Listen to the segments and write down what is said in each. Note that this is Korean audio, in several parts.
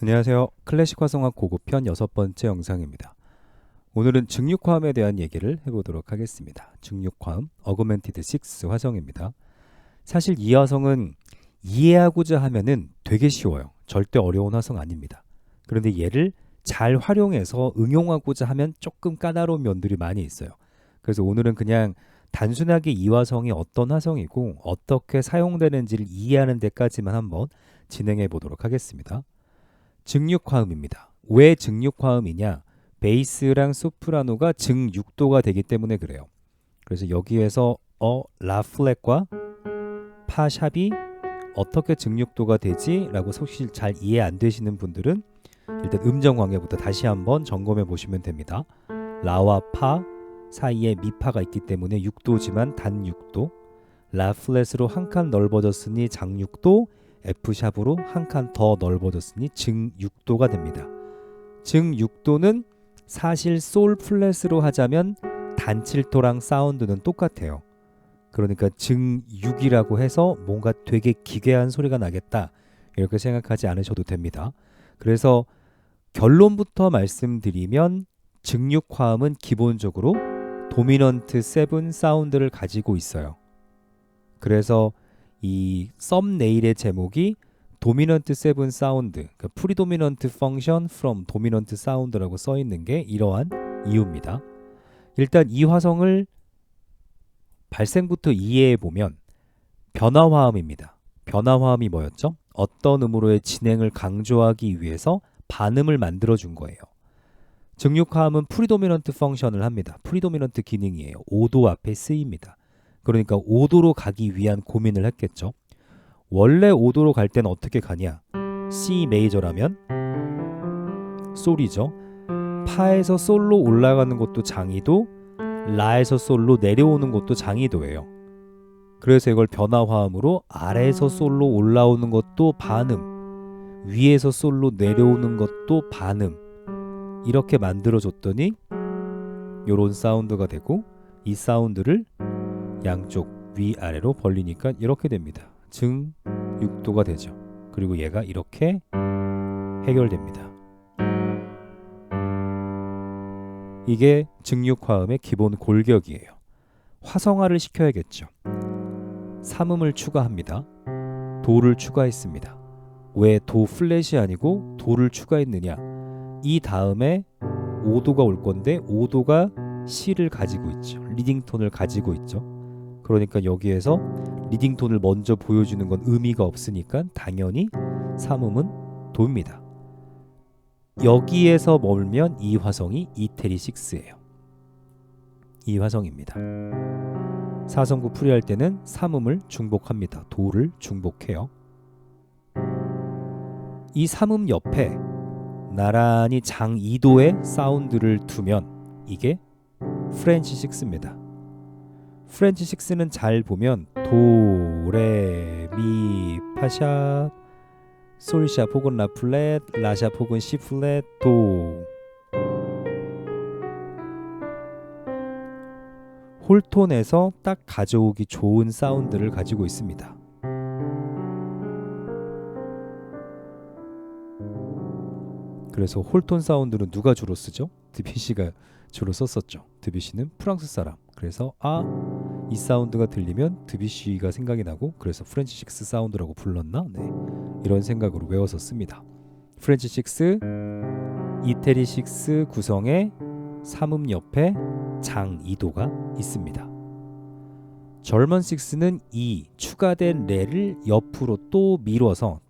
안녕하세요. 클래식 화성학 고급편 6번째 영상입니다. 오늘은 증육화음에 대한 얘기를 해보도록 하겠습니다. 증육화음, 어그멘티드 6 화성입니다. 사실 이 화성은 이해하고자 하면은 되게 쉬워요. 절대 어려운 화성 아닙니다. 그런데 얘를 잘 활용해서 응용하고자 하면 조금 까다로운 면들이 많이 있어요. 그래서 오늘은 그냥 단순하게 이 화성이 어떤 화성이고 어떻게 사용되는지를 이해하는 데까지만 한번 진행해 보도록 하겠습니다. 증육화음입니다. 왜 증육화음이냐? 베이스랑 소프라노가 증6도가 되기 때문에 그래요. 그래서 여기에서 라플랫과 파샵이 어떻게 증6도가 되지? 라고 사실 잘 이해 안 되시는 분들은 일단 음정 관계부터 다시 한번 점검해 보시면 됩니다. 라와 파 사이에 미파가 있기 때문에 6도지만 단 6도, 라플랫으로 한 칸 넓어졌으니 장6도, F샵으로 한 칸 더 넓어졌으니 증6도가 됩니다. 증6도는 사실 솔 플랫으로 하자면 단 7도랑 사운드는 똑같아요. 그러니까 증6이라고 해서 뭔가 되게 기괴한 소리가 나겠다 이렇게 생각하지 않으셔도 됩니다. 그래서 결론부터 말씀드리면 증육화음은 기본적으로 도미넌트 7 사운드를 가지고 있어요. 그래서 이 썸네일의 제목이 도미넌트 7 사운드, 그러니까 프리도미넌트 펑션 from 도미넌트 사운드라고 써 있는 게 이러한 이유입니다. 일단 이 화성을 발생부터 이해해 보면 변화화음입니다. 변화화음이 뭐였죠? 어떤 음으로의 진행을 강조하기 위해서 반음을 만들어 준 거예요. 증육화음은 프리도미넌트 펑션을 합니다. 프리도미넌트 기능이에요. 5도 앞에 쓰입니다. 그러니까 5도로 가기 위한 고민을 했겠죠. 원래 5도로 갈 때는 어떻게 가냐? C 메이저라면 솔이죠. 파에서 솔로 올라가는 것도 장이도, 라에서 솔로 내려오는 것도 장이도예요. 그래서 이걸 변화화음으로 아래에서 솔로 올라오는 것도 반음, 위에서 솔로 내려오는 것도 반음 이렇게 만들어줬더니 요런 사운드가 되고, 이 사운드를 양쪽 위아래로 벌리니까 이렇게 됩니다. 증 6도가 되죠. 그리고 얘가 이렇게 해결됩니다. 이게 증육화음의 기본 골격이에요. 화성화를 시켜야겠죠. 삼음을 추가합니다. 도를 추가했습니다. 왜 도 플랫이 아니고 도를 추가했느냐? 이 다음에 5도가 올 건데 5도가 C를 가지고 있죠. 리딩톤을 가지고 있죠. 그러니까 여기에서 리딩톤을 먼저 보여주는 건 의미가 없으니까 당연히 삼음은 도입니다. 여기에서 멀면 이 화성이 이태리 6예요. 이 화성입니다. 4성구 풀이할 때는 삼음을 중복합니다. 도를 중복해요. 이 삼음 옆에 나란히 장 2도의 사운드를 두면 이게 프렌치 6입니다. 프렌치 6는 잘 보면 도, 레, 미, 파샵, 솔샵 혹은 라플랫, 라샵 혹은 C플랫, 도. 홀톤에서 딱 가져오기 좋은 사운드를 가지고 있습니다. 그래서 홀톤 사운드는 누가 주로 쓰죠? 드뷔시가 주로 썼었죠. 드뷔시는 프랑스 사람. 그래서 이 사운드가 들리면 드뷔시가 생각이 나고 그래서 프렌치 6 사운드라고 불렀나? 네. 이런 생각으로 외워서 씁니다. 프렌치 6, 이태리 6 구성의 삼음 옆에 장 2도가 있습니다. 절먼 6는 이 추가된 레를 옆으로 또 밀어서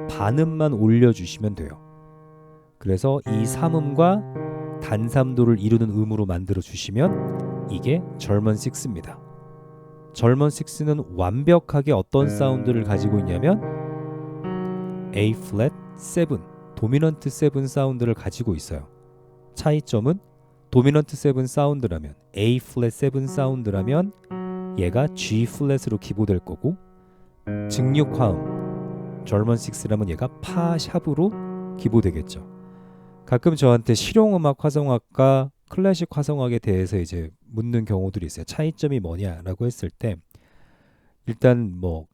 반음만 올려주시면 돼요. 그래서 이 삼음과 단삼도를 이루는 음으로 만들어 주시면 이게 절먼 6입니다. 절먼 6는 완벽하게 어떤 사운드를 가지고 있냐면 A 플랫 7, 도미넌트 7 사운드를 가지고 있어요. 차이점은 도미넌트 7 사운드라면 A 플랫 7 사운드라면 얘가 G 플랫으로 기보될 거고, 증육화음 절먼 6라면 얘가 파 샵으로 기보되겠죠. 가끔 저한테 실용음악 화성학과 클래식 화성학에 대해서 이제 묻는 경우들이 있어요. 차이점이 뭐냐라고 했을 때 일단 뭐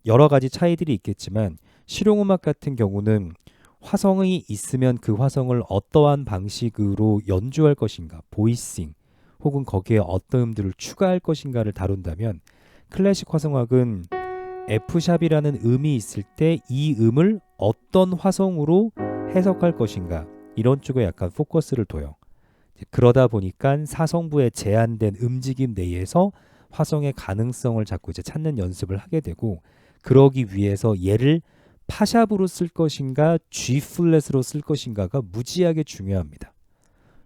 여러 가지 차이들이 있겠지만 실용음악 같은 경우는 화성이 있으면 그 화성을 어떠한 방식으로 연주할 것인가, 보이싱, 혹은 거기에 어떤 음들을 추가할 것인가를 다룬다면 클래식 화성학은 F샵이라는 음이 있을 때 이 음을 어떤 화성으로 해석할 것인가 이런 쪽에 약간 포커스를 둬요. 그러다 보니까 사성부의 제한된 움직임 내에서 화성의 가능성을 자꾸 이제 찾는 연습을 하게 되고, 그러기 위해서 얘를 파샵으로 쓸 것인가 G 플랫으로 쓸 것인가가 무지하게 중요합니다.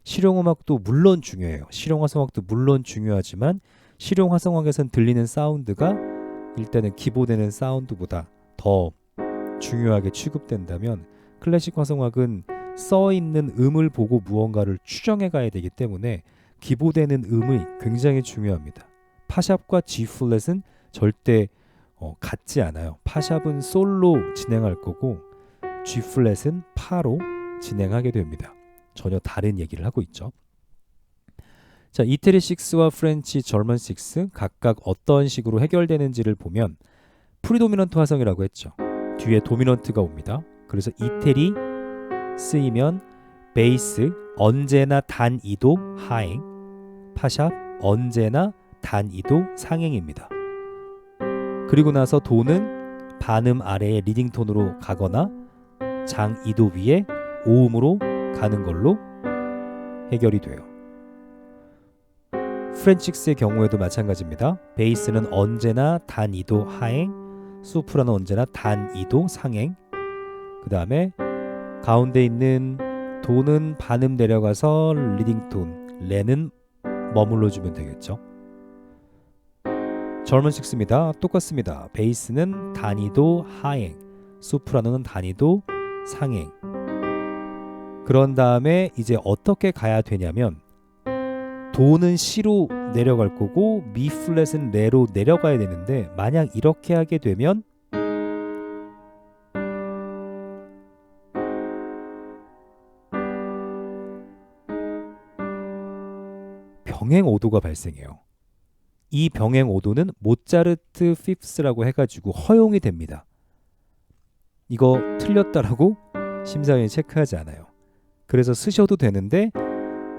실용음악도 물론 중요해요. 실용화성악도 물론 중요하지만 실용화성악에선 들리는 사운드가 일단은 기보되는 사운드보다 더 중요하게 취급된다면 클래식 화성악은 써있는 음을 보고 무언가를 추정해 가야 되기 때문에 기보되는 음이 굉장히 중요합니다. 파샵과 G 플랫은 절대 같지 않아요. 파샵은 솔로 진행할 거고 G 플랫은 파로 진행하게 됩니다. 전혀 다른 얘기를 하고 있죠. 자, 이태리 6와 프렌치 저먼 6 각각 어떤 식으로 해결되는지를 보면 프리도미넌트 화성이라고 했죠. 뒤에 도미넌트가 옵니다. 그래서 이태리 쓰이면 베이스 언제나 단 2도 하행, 파샵 언제나 단 2도 상행입니다. 그리고 나서 도는 반음 아래의 리딩 톤으로 가거나 장 2도 위에 오음으로 가는 걸로 해결이 돼요. 프렌치스의 경우에도 마찬가지입니다. 베이스는 언제나 단 2도 하행, 소프라노는 언제나 단 2도 상행. 그 다음에 가운데 있는 도는 반음 내려가서 리딩 톤, 레는 머물러 주면 되겠죠. 저먼 6입니다. 똑같습니다. 베이스는 단 2도 하행, 소프라노는 단 2도 상행. 그런 다음에 이제 어떻게 가야 되냐면 도는 C로 내려갈 거고 미 플랫은 레로 내려가야 되는데, 만약 이렇게 하게 되면 병행 오도가 발생해요. 이 병행 오도는 모차르트 피프스라고 해가지고 허용이 됩니다. 이거 틀렸다라고 심사위원이 체크하지 않아요. 그래서 쓰셔도 되는데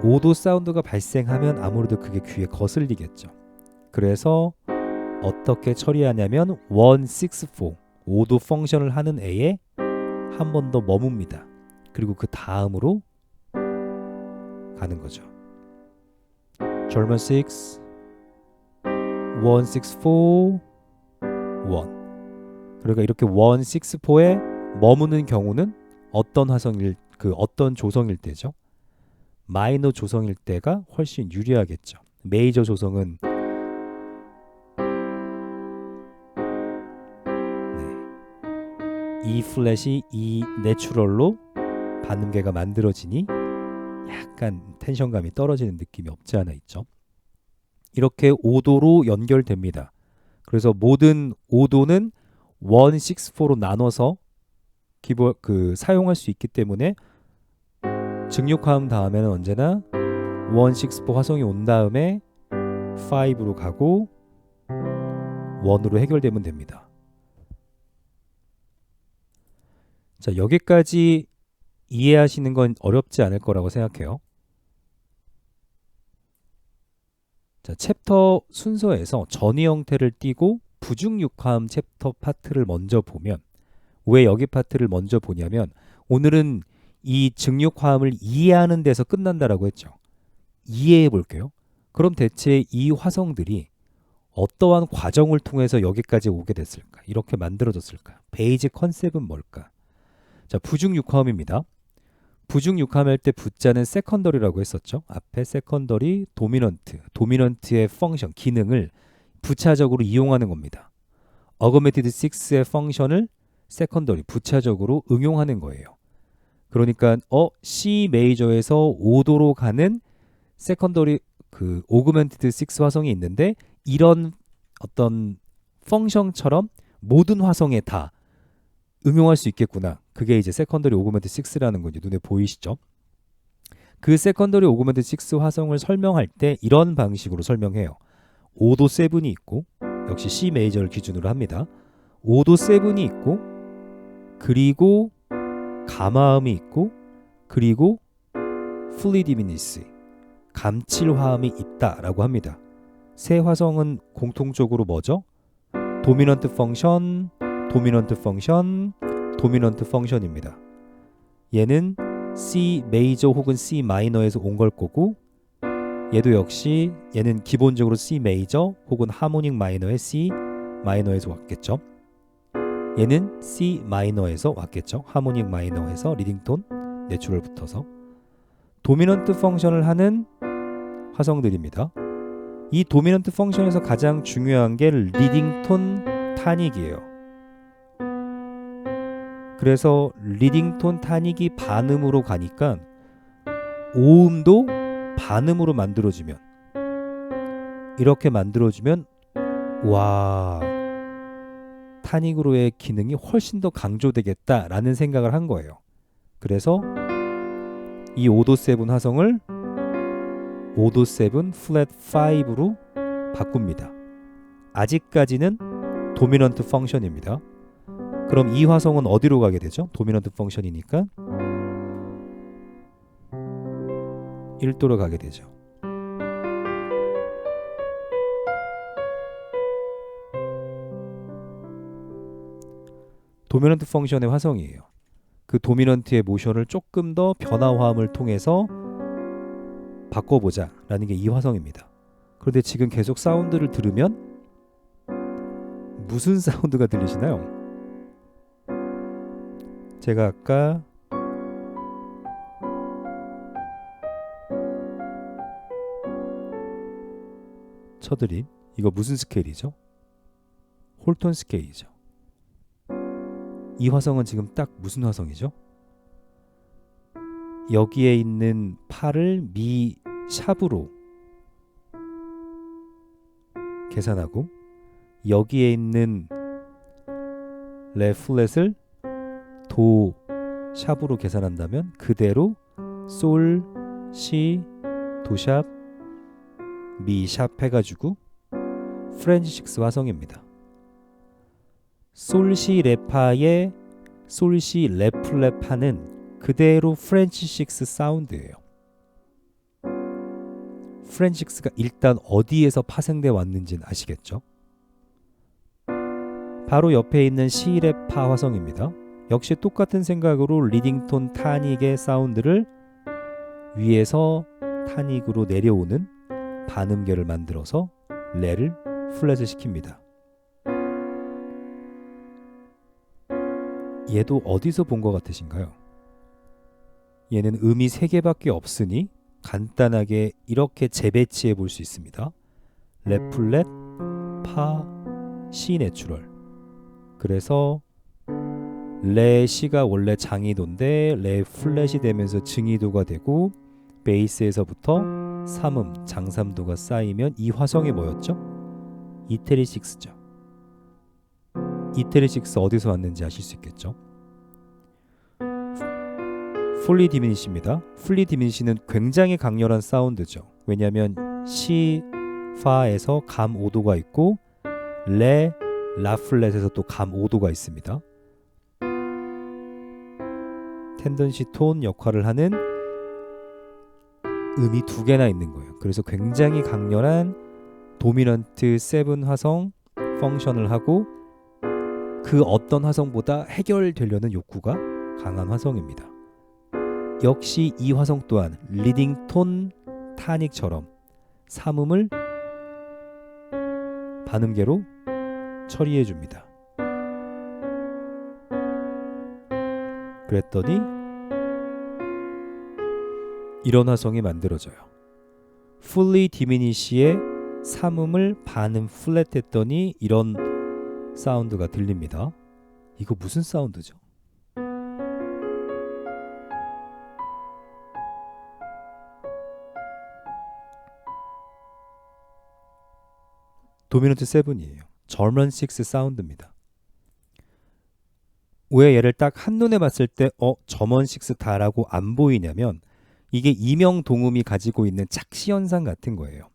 오도 사운드가 발생하면 아무래도 그게 귀에 거슬리겠죠. 그래서 어떻게 처리하냐면 164 오도 펑션을 하는 애에 한 번 더 머뭅니다. 그리고 그 다음으로 가는 거죠. German 6 164 1. 그러니까 이렇게 164에 머무는 경우는 어떤 화성일 어떤 조성일 때죠? 마이너 조성일 때가 훨씬 유리하겠죠. 메이저 조성은 E 플랫이 E 내추럴로 반음계가 만들어지니 약간 텐션감이 떨어지는 느낌이 없지 않아 있죠. 이렇게 5도로 연결됩니다. 그래서 모든 5도는 164로 나눠서 사용할 수 있기 때문에 증육화음 다음에는 언제나 164 화성이 온 다음에 5로 가고 1으로 해결되면 됩니다. 자, 여기까지 이해하시는 건 어렵지 않을 거라고 생각해요. 자, 챕터 순서에서 전위 형태를 띄고 부중육화음 챕터 파트를 먼저 보면, 왜 여기 파트를 먼저 보냐면 오늘은 이 증육화음을 이해하는 데서 끝난다라고 했죠. 이해해 볼게요. 그럼 대체 이 화성들이 어떠한 과정을 통해서 여기까지 오게 됐을까? 이렇게 만들어졌을까? 베이직 컨셉은 뭘까? 자, 부중육화음입니다. 부중육화음 할 때 부자는 세컨더리라고 했었죠. 앞에 세컨더리, 도미넌트의 펑션, 기능을 부차적으로 이용하는 겁니다. 어거멘티드 6의 펑션을 세컨더리, 부차적으로 응용하는 거예요. 그러니까 C 메이저에서 5도로 가는 세컨더리 오그멘티드 6 화성이 있는데, 이런 어떤 펑션처럼 모든 화성에 다 응용할 수 있겠구나. 그게 이제 세컨더리 오그멘티드 6라는 거 이제 눈에 보이시죠? 그 세컨더리 오그멘티드 6 화성을 설명할 때 이런 방식으로 설명해요. 5도 7이 있고, 역시 C 메이저를 기준으로 합니다. 5도 7이 있고, 그리고 가마음이 있고 그리고 fully diminished 감칠화음이 있다라고 합니다. 세 화성은 공통적으로 뭐죠? 도미넌트 펑션, 도미넌트 펑션, 도미넌트 펑션입니다. 얘는 C 메이저 혹은 C 마이너에서 온 걸 거고 얘도 역시 얘는 기본적으로 C 메이저 혹은 하모닉 마이너의 C 마이너에서 왔겠죠. 얘는 C 마이너에서 왔겠죠. 하모닉 마이너에서 리딩톤 내추럴 붙어서 도미넌트 펑션을 하는 화성들입니다. 이 도미넌트 펑션에서 가장 중요한 게 리딩톤 타닉이에요. 그래서 리딩톤 타닉이 반음으로 가니까 오음도 반음으로 만들어지면 이렇게 만들어주면 와 타닉으로의 기능이 훨씬 더 강조되겠다라는 생각을 한 거예요. 그래서 이 오도 세븐 화성을 오도 세븐 플랫 5로 바꿉니다. 아직까지는 도미넌트 펑션입니다. 그럼 이 화성은 어디로 가게 되죠? 도미넌트 펑션이니까 1도로 가게 되죠. 도미넌트 펑션의 화성이에요. 그 도미넌트의 모션을 조금 더 변화화음을 통해서 바꿔보자 라는 게 이 화성입니다. 그런데 지금 계속 사운드를 들으면 무슨 사운드가 들리시나요? 제가 아까 쳐드린 이거 무슨 스케일이죠? 홀톤 스케일이죠. 이 화성은 지금 딱 무슨 화성이죠? 여기에 있는 파를 미 샵으로 계산하고 여기에 있는 레 플랫을 도 샵으로 계산한다면 그대로 솔, 시, 도샵, 미 샵 해가지고 프렌치 6 화성입니다. 솔시 레파의 솔시 레플레파는 그대로 프렌치 6 사운드예요. 프렌치 6가 일단 어디에서 파생돼 왔는지는 아시겠죠? 바로 옆에 있는 시 레파 화성입니다. 역시 똑같은 생각으로 리딩톤 타닉의 사운드를 위에서 타닉으로 내려오는 반음계를 만들어서 레를 플랫을 시킵니다. 얘도 어디서 본 것 같으신가요? 얘는 음이 3개밖에 없으니 간단하게 이렇게 재배치해 볼 수 있습니다. 레 플랫, 파, 시 내추럴. 그래서 레 시가 원래 장이도인데 레 플랫이 되면서 증이도가 되고 베이스에서부터 3음, 장삼도가 쌓이면 이 화성이 뭐였죠? 이태리 6죠. 이태리 6 어디서 왔는지 아실 수 있겠죠? 풀리 디미니시입니다. 풀리 디미니시는 굉장히 강렬한 사운드죠. 왜냐하면 시, 파에서 감 5도가 있고 레, 라 플랫에서 또 감 5도가 있습니다. 텐던시 톤 역할을 하는 음이 2개나 있는 거예요. 그래서 굉장히 강렬한 도미넌트 7 화성 펑션을 하고 그 어떤 화성보다 해결되려는 욕구가 강한 화성입니다. 역시 이 화성 또한 리딩톤 타닉처럼 3음을 반음계로 처리해 줍니다. 그랬더니 이런 화성이 만들어져요. fully diminish의 3음을 반음 플랫 했더니 이런 사운드가 들립니다. 이거 무슨 사운드죠? 도미넌트 7이에요. 저먼 6 사운드입니다. 왜 얘를 딱 한눈에 봤을 때 저먼 6다라고 안 보이냐면 이게 이명 동음이 가지고 있는 착시 현상 같은 거예요.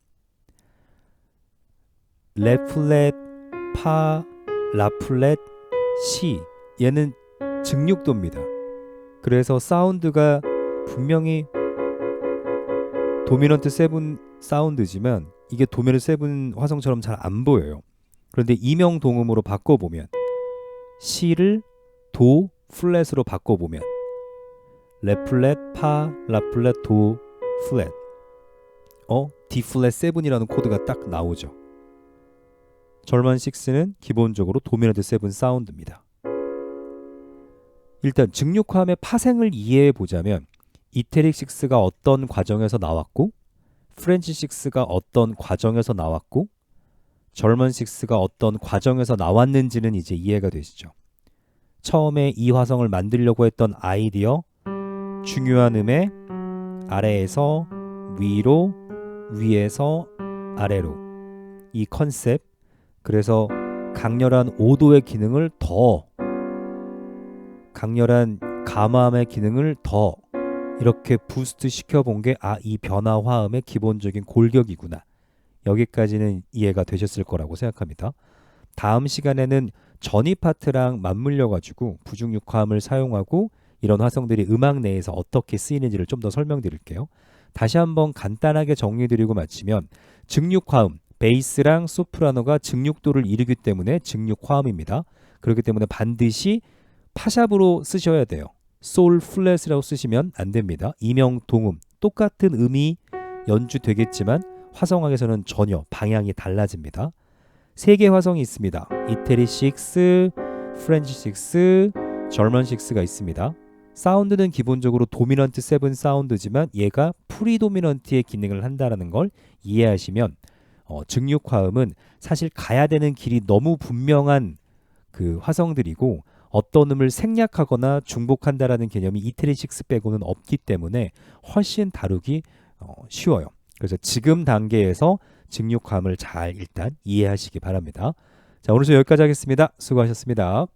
레 플랫, 파, 라 플랫, 시 얘는 증육도입니다. 그래서 사운드가 분명히 도미넌트 7 사운드지만 이게 도미넌트 7 화성처럼 잘 안 보여요. 그런데 이명 동음으로 바꿔보면 C를 도 플랫으로 바꿔보면 레 플랫, 파, 라 플랫, 도 플랫 D 플랫 7이라는 코드가 딱 나오죠. 절만 6는 기본적으로 도미넌트 7 사운드입니다. 일단 증육화음의 파생을 이해해 보자면 이태릭 6가 어떤 과정에서 나왔고 프렌치 6가 어떤 과정에서 나왔고 절먼 6가 어떤 과정에서 나왔는지는 이제 이해가 되시죠. 처음에 이 화성을 만들려고 했던 아이디어, 중요한 음의 아래에서 위로, 위에서 아래로, 이 컨셉, 그래서 강렬한 오도의 기능을 더, 강렬한 감화음의 기능을 더 이렇게 부스트 시켜본 게 이 변화 화음의 기본적인 골격이구나. 여기까지는 이해가 되셨을 거라고 생각합니다. 다음 시간에는 전이 파트랑 맞물려 가지고 부중육화음을 사용하고 이런 화성들이 음악 내에서 어떻게 쓰이는지를 좀 더 설명드릴게요. 다시 한번 간단하게 정리드리고 마치면 증육화음, 베이스랑 소프라노가 증육도를 이루기 때문에 증육화음입니다. 그렇기 때문에 반드시 파샵으로 쓰셔야 돼요. 솔 플랫이라고 쓰시면 안 됩니다. 이명 동음, 똑같은 음이 연주되겠지만 화성학에서는 전혀 방향이 달라집니다. 3개의 화성이 있습니다. 이태리 6, 프렌치 6, 절먼 6가 있습니다. 사운드는 기본적으로 도미넌트 7 사운드지만 얘가 프리도미넌트의 기능을 한다는 걸 이해하시면 증육화음은 사실 가야 되는 길이 너무 분명한 그 화성들이고 어떤 음을 생략하거나 중복한다라는 개념이 이태리 6 빼고는 없기 때문에 훨씬 다루기 쉬워요. 그래서 지금 단계에서 증육화음을 잘 일단 이해하시기 바랍니다. 자, 오늘 저 여기까지 하겠습니다. 수고하셨습니다.